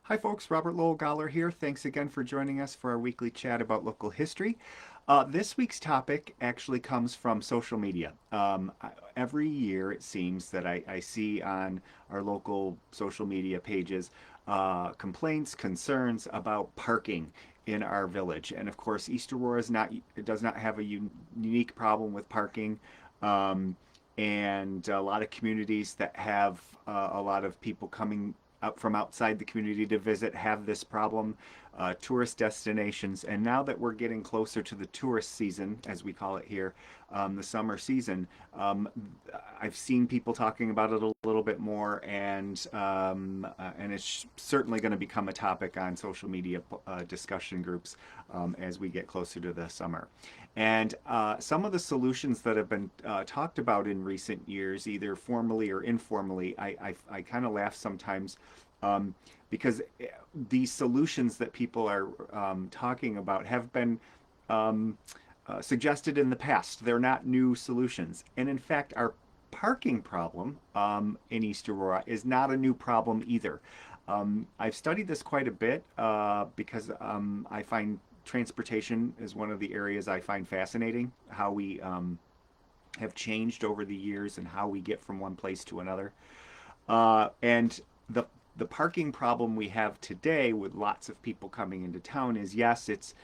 Hi folks, Robert Lowell Goller here. Thanks again for joining us for our weekly chat about local history. This week's topic actually comes from social media. Every year it seems that I see on our local social media pages complaints, concerns about parking in our village. And of course, East Aurora it does not have a unique problem with parking. Um, and a lot of communities that have a lot of people coming up from outside the community to visit have this problem. Tourist destinations, and now that we're getting closer to the tourist season, as we call it here, the summer season, um, I've seen people talking about it a little bit more, and it's certainly going to become a topic on social media discussion groups as we get closer to the summer. And some of the solutions that have been talked about in recent years, either formally or informally, I kind of laugh sometimes um, because these solutions that people are talking about have been um, suggested in the past. They're not new solutions. And in fact, our parking problem in East Aurora is not a new problem either. I've studied this quite a bit because I find transportation is one of the areas I find fascinating, how we have changed over the years and how we get from one place to another. And the parking problem we have today with lots of people coming into town is, yes, it's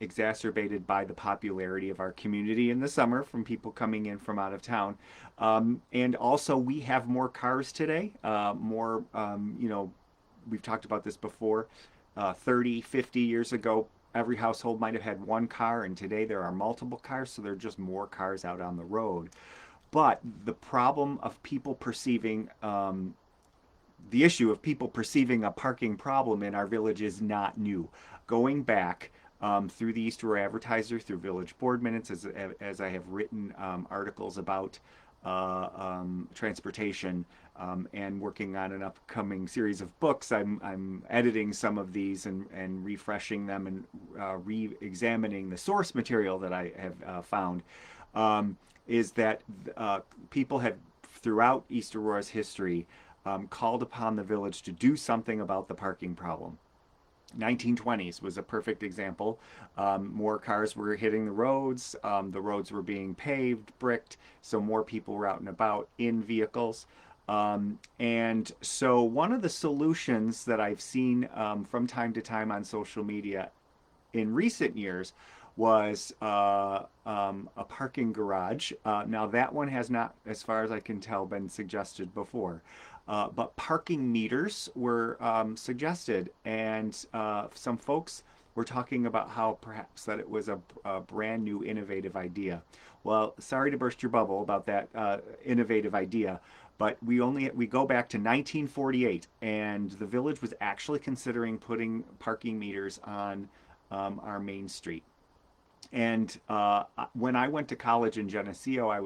exacerbated by the popularity of our community in the summer from people coming in from out of town. And also we have more cars today, more, we've talked about this before. 30, 50 years ago, every household might have had one car, and today there are multiple cars, so there are just more cars out on the road. But the issue of people perceiving a parking problem in our village is not new. Going back through the East Aurora Advertiser, through Village Board Minutes, as I have written articles about transportation and working on an upcoming series of books, I'm editing some of these and refreshing them and re-examining the source material that I have found. Is that people have, throughout East Aurora's history, called upon the village to do something about the parking problem. 1920s was a perfect example. More cars were hitting the roads. The roads were being paved, bricked, so more people were out and about in vehicles. And so one of the solutions that I've seen from time to time on social media in recent years was a parking garage. Now that one has not, as far as I can tell, been suggested before. But parking meters were suggested, and some folks were talking about how perhaps that it was a brand new innovative idea. Well, sorry to burst your bubble about that innovative idea, but we go back to 1948, and the village was actually considering putting parking meters on our main street. And when I went to college in Geneseo, I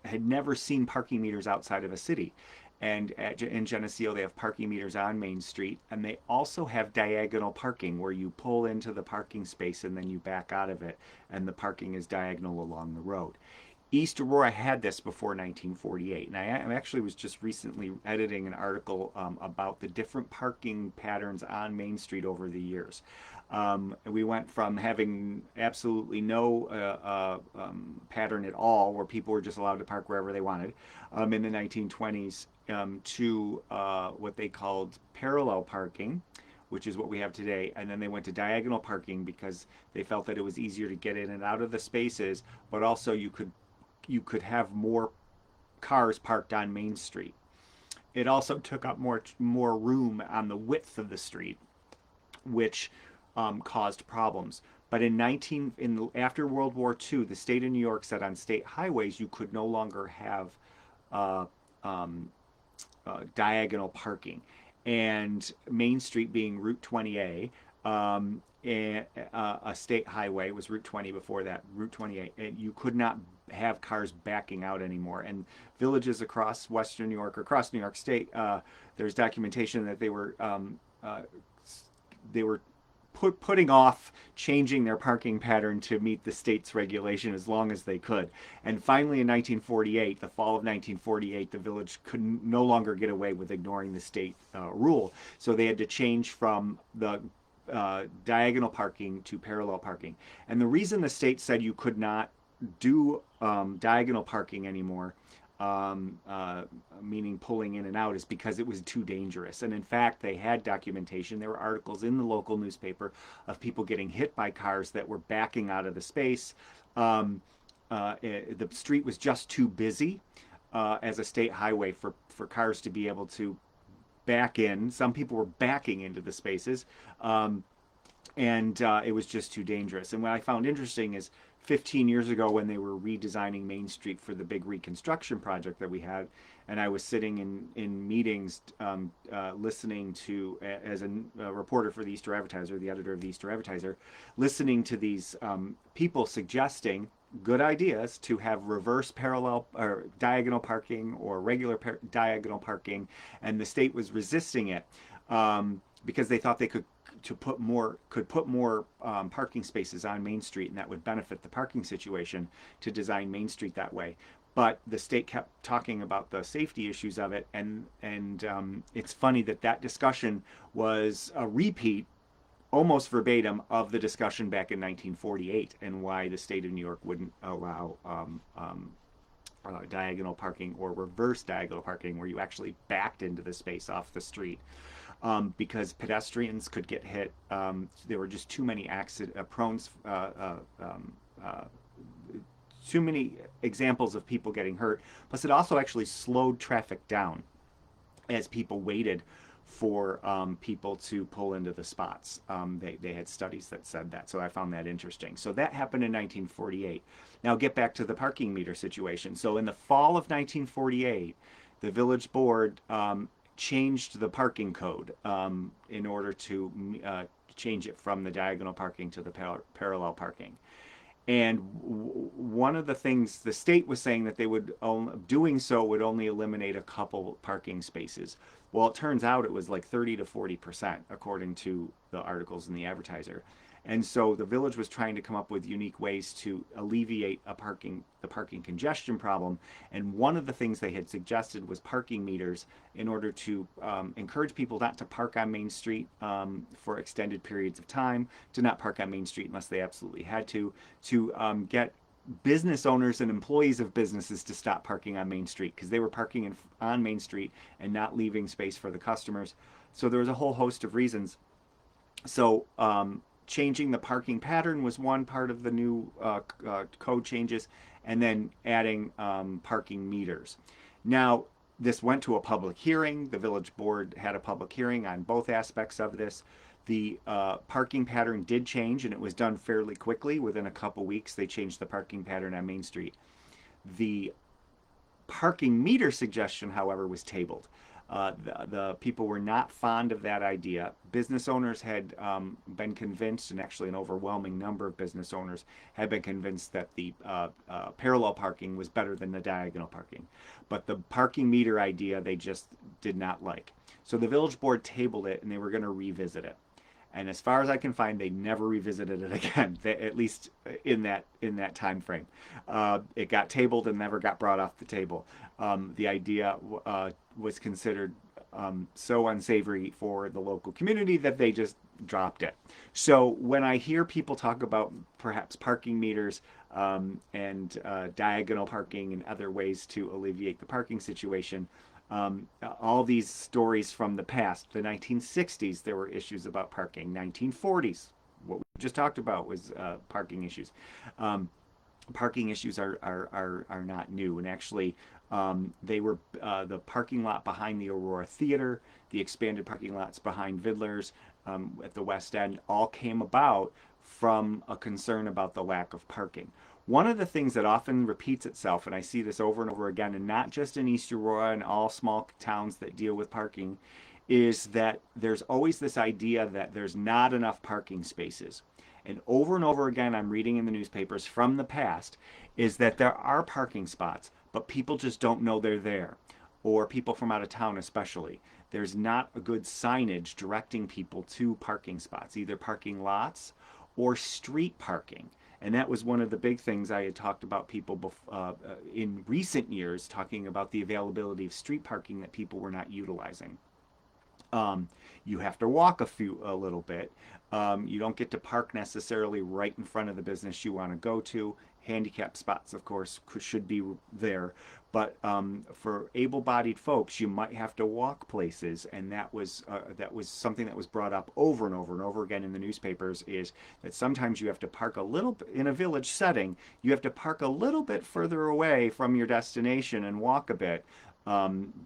had never seen parking meters outside of a city. And in Geneseo, they have parking meters on Main Street, and they also have diagonal parking where you pull into the parking space and then you back out of it, and the parking is diagonal along the road. East Aurora had this before 1948, and I actually was just recently editing an article about the different parking patterns on Main Street over the years. We went from having absolutely no pattern at all, where people were just allowed to park wherever they wanted, in the 1920s, to what they called parallel parking, which is what we have today. And then they went to diagonal parking because they felt that it was easier to get in and out of the spaces, but also you could have more cars parked on Main Street. It also took up more room on the width of the street, which caused problems. But after World War II, the state of New York said on state highways you could no longer have uh, um, diagonal parking, and Main Street being Route 20A. A state highway was Route 20 before that, Route 28, and you could not have cars backing out anymore. And villages across Western New York, or across New York State, there's documentation that they were putting off changing their parking pattern to meet the state's regulation as long as they could. And finally, in 1948, the fall of 1948, the village could no longer get away with ignoring the state rule. So they had to change from the diagonal parking to parallel parking. And the reason the state said you could not do diagonal parking anymore, meaning pulling in and out, is because it was too dangerous. And in fact, they had documentation. There were articles in the local newspaper of people getting hit by cars that were backing out of the space. The street was just too busy as a state highway for cars to be able to back in. Some people were backing into the spaces, and it was just too dangerous. And what I found interesting is 15 years ago, when they were redesigning Main Street for the big reconstruction project that we had, and I was sitting in meetings listening to, as a reporter for the Easter Advertiser, the editor of the Easter Advertiser, listening to these people suggesting good ideas to have reverse parallel or diagonal parking or regular diagonal parking, and the state was resisting it because they thought they could put more parking spaces on Main Street, and that would benefit the parking situation to design Main Street that way. But the state kept talking about the safety issues of it, and it's funny that discussion was a repeat, almost verbatim, of the discussion back in 1948 and why the state of New York wouldn't allow diagonal parking or reverse diagonal parking, where you actually backed into the space off the street. Because pedestrians could get hit. There were just too many too many examples of people getting hurt. Plus, it also actually slowed traffic down as people waited for people to pull into the spots. They had studies that said that, so I found that interesting. So that happened in 1948. Now get back to the parking meter situation. So in the fall of 1948, the village board changed the parking code in order to change it from the diagonal parking to the parallel parking. And one of the things the state was saying that they would, doing so would only eliminate a couple parking spaces. Well, it turns out it was like 30 to 40%, according to the articles in the Advertiser. And so the village was trying to come up with unique ways to alleviate the parking congestion problem. And one of the things they had suggested was parking meters in order to encourage people not to park on Main Street for extended periods of time, to not park on Main Street unless they absolutely had to get business owners and employees of businesses to stop parking on Main Street, because they were parking on Main Street and not leaving space for the customers. So there was a whole host of reasons. So changing the parking pattern was one part of the new code changes, and then adding parking meters. Now, this went to a public hearing. The village board had a public hearing on both aspects of this. The parking pattern did change, and it was done fairly quickly. Within a couple weeks, they changed the parking pattern on Main Street. The parking meter suggestion, however, was tabled. The people were not fond of that idea. Business owners had been convinced, and actually an overwhelming number of business owners had been convinced, that the parallel parking was better than the diagonal parking. But the parking meter idea they just did not like. So the village board tabled it, and they were going to revisit it. And as far as I can find, they never revisited it again, at least in that time frame. It got tabled and never got brought off the table. The idea was considered so unsavory for the local community that they just dropped it. So when I hear people talk about perhaps parking meters and diagonal parking and other ways to alleviate the parking situation, all these stories from the past, the 1960s, there were issues about parking. 1940s, what we just talked about was parking issues. Parking issues are not new, and actually they were the parking lot behind the Aurora Theater, the expanded parking lots behind Vidler's at the West End, all came about from a concern about the lack of parking. One of the things that often repeats itself, and I see this over and over again, and not just in East Aurora and all small towns that deal with parking, is that there's always this idea that there's not enough parking spaces. And over again, I'm reading in the newspapers from the past, is that there are parking spots, but people just don't know they're there. Or people from out of town especially. there's not a good signage directing people to parking spots, either parking lots or street parking. And that was one of the big things I had talked about people in recent years, talking about the availability of street parking that people were not utilizing. Um, you have to walk a little bit. You don't get to park necessarily right in front of the business you want to go to. Handicap spots, of course, should be there. But for able-bodied folks, you might have to walk places, and that was something that was brought up over and over and over again in the newspapers. Is that sometimes you have to park a little bit in a village setting. You have to park a little bit further away from your destination and walk a bit,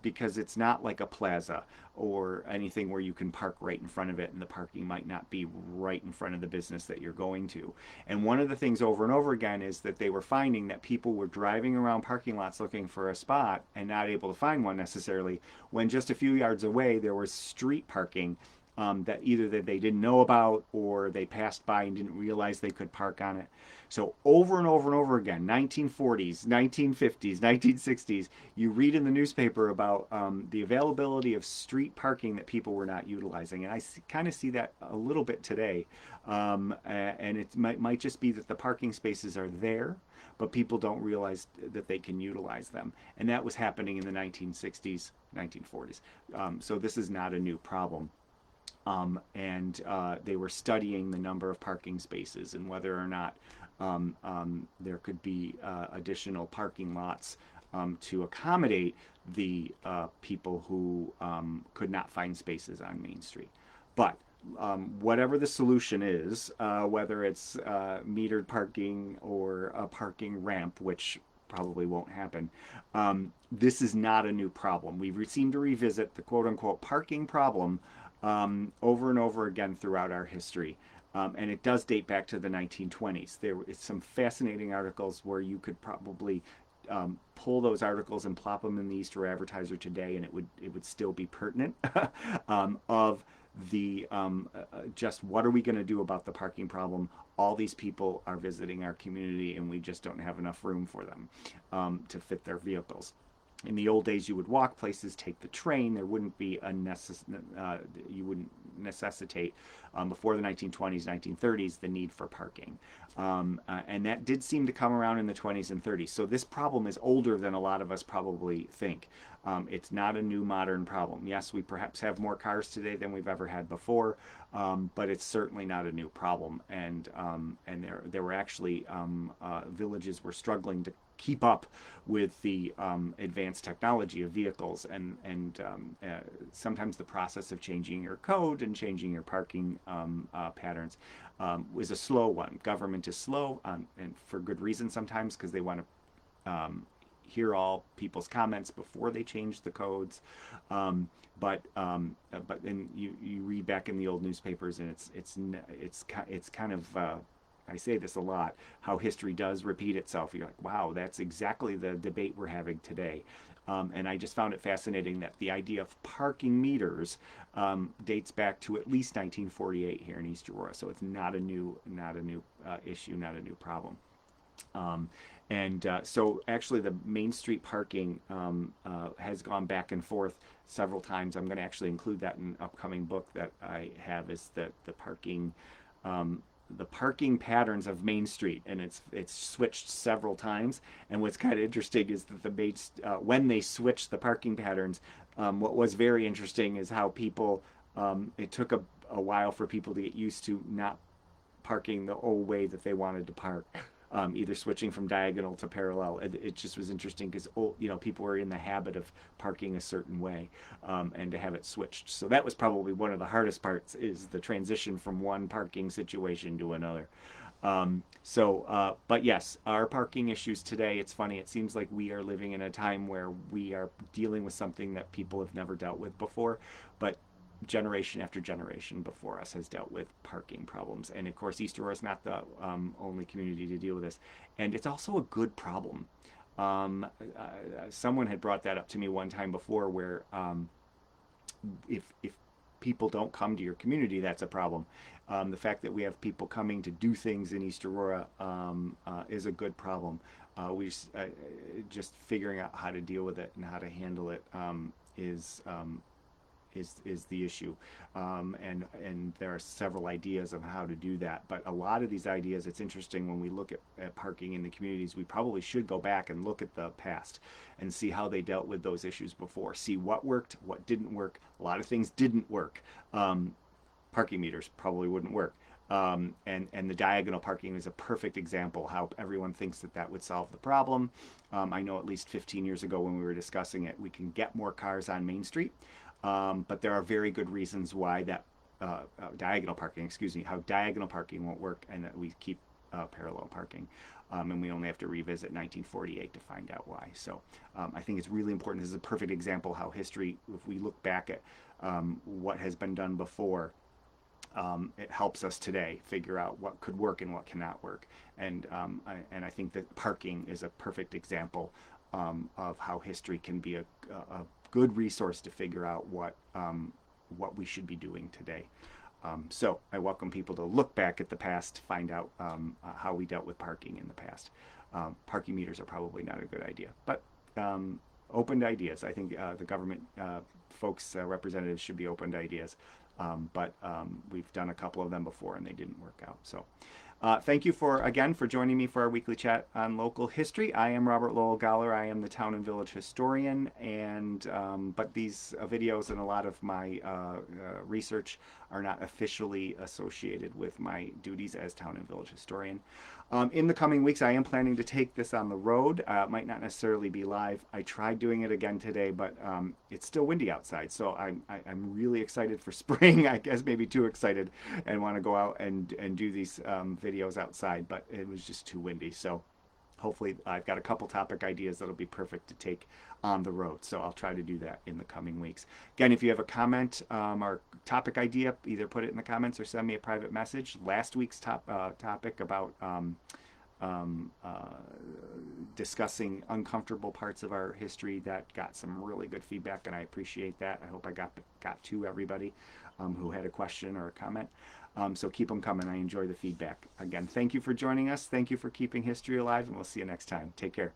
because it's not like a plaza or anything where you can park right in front of it, and the parking might not be right in front of the business that you're going to. And one of the things over and over again is that they were finding that people were driving around parking lots looking for a spot and not able to find one necessarily, when just a few yards away there was street parking, that either that they didn't know about or they passed by and didn't realize they could park on it. So over and over and over again, 1940s, 1950s, 1960s, you read in the newspaper about the availability of street parking that people were not utilizing. And I kind of see that a little bit today. And it might just be that the parking spaces are there, but people don't realize that they can utilize them. And that was happening in the 1960s, 1940s. So this is not a new problem. And they were studying the number of parking spaces and whether or not there could be additional parking lots to accommodate the people who could not find spaces on Main Street. But whatever the solution is, whether it's metered parking or a parking ramp, which probably won't happen, this is not a new problem. We seem to revisit the quote-unquote parking problem over and over again throughout our history. And it does date back to the 1920s. There is some fascinating articles where you could probably pull those articles and plop them in the Easter Advertiser today, and it would still be pertinent of the just what are we going to do about the parking problem? All these people are visiting our community, and we just don't have enough room for them to fit their vehicles. In the old days, you would walk places, take the train. There wouldn't be you wouldn't necessitate before the 1920s, 1930s, the need for parking. And that did seem to come around in the 20s and 30s. So this problem is older than a lot of us probably think. It's not a new modern problem. Yes, we perhaps have more cars today than we've ever had before, but it's certainly not a new problem. And there were actually villages were struggling to keep up with the advanced technology of vehicles, and sometimes the process of changing your code and changing your parking patterns was a slow one. Government is slow, and for good reason sometimes, because they want to hear all people's comments before they change the codes. But then you read back in the old newspapers, and it's kind of I say this a lot, how history does repeat itself. You're like, wow, that's exactly the debate we're having today. And I just found it fascinating that the idea of parking meters dates back to at least 1948 here in East Aurora. So it's not a new issue, not a new problem. So actually the Main Street parking has gone back and forth several times. I'm going to actually include that in an upcoming book that I have, is the parking patterns of Main Street, and it's switched several times. And what's kind of interesting is that when they switched the parking patterns, what was very interesting is how people it took a while for people to get used to not parking the old way that they wanted to park. Either switching from diagonal to parallel. It just was interesting because people were in the habit of parking a certain way, and to have it switched. So that was probably one of the hardest parts, is the transition from one parking situation to another. But yes, our parking issues today, it's funny, it seems like we are living in a time where we are dealing with something that people have never dealt with before, but generation after generation before us has dealt with parking problems. And of course, East Aurora is not the only community to deal with this. And it's also a good problem. Someone had brought that up to me one time before, where if people don't come to your community, that's a problem. The fact that we have people coming to do things in East Aurora is a good problem. We just figuring out how to deal with it and how to handle it is is the issue, and there are several ideas of how to do that. But a lot of these ideas, it's interesting when we look at parking in the communities, we probably should go back and look at the past and see how they dealt with those issues before. See what worked, what didn't work. A lot of things didn't work. Parking meters probably wouldn't work. And the diagonal parking is a perfect example how everyone thinks that that would solve the problem. I know at least 15 years ago when we were discussing it, we can get more cars on Main Street, but there are very good reasons why that diagonal parking, excuse me, how diagonal parking won't work, and that we keep parallel parking. And we only have to revisit 1948 to find out why. So I think it's really important. This is a perfect example how history, if we look back at what has been done before, it helps us today figure out what could work and what cannot work. And I think that parking is a perfect example of how history can be a good resource to figure out what we should be doing today. So I welcome people to look back at the past to find out how we dealt with parking in the past. Parking meters are probably not a good idea, but open to ideas. I think the government folks, representatives should be open to ideas. But we've done a couple of them before and they didn't work out. So thank you again for joining me for our weekly chat on local history. I am Robert Lowell Goller. I am the town and village historian, and but these videos and a lot of my research are not officially associated with my duties as town and village historian. In the coming weeks, I am planning to take this on the road. It might not necessarily be live. I tried doing it again today, but it's still windy outside. So I'm really excited for spring. I guess maybe too excited, and want to go out and do these videos outside, but it was just too windy. So hopefully I've got a couple topic ideas that'll be perfect to take on the road. So I'll try to do that in the coming weeks. Again, if you have a comment or topic idea, either put it in the comments or send me a private message. Last week's topic about discussing uncomfortable parts of our history, that got some really good feedback, and I appreciate that. I hope I got to everybody who had a question or a comment. So keep them coming. I enjoy the feedback. Again, thank you for joining us. Thank you for keeping history alive, and we'll see you next time. Take care.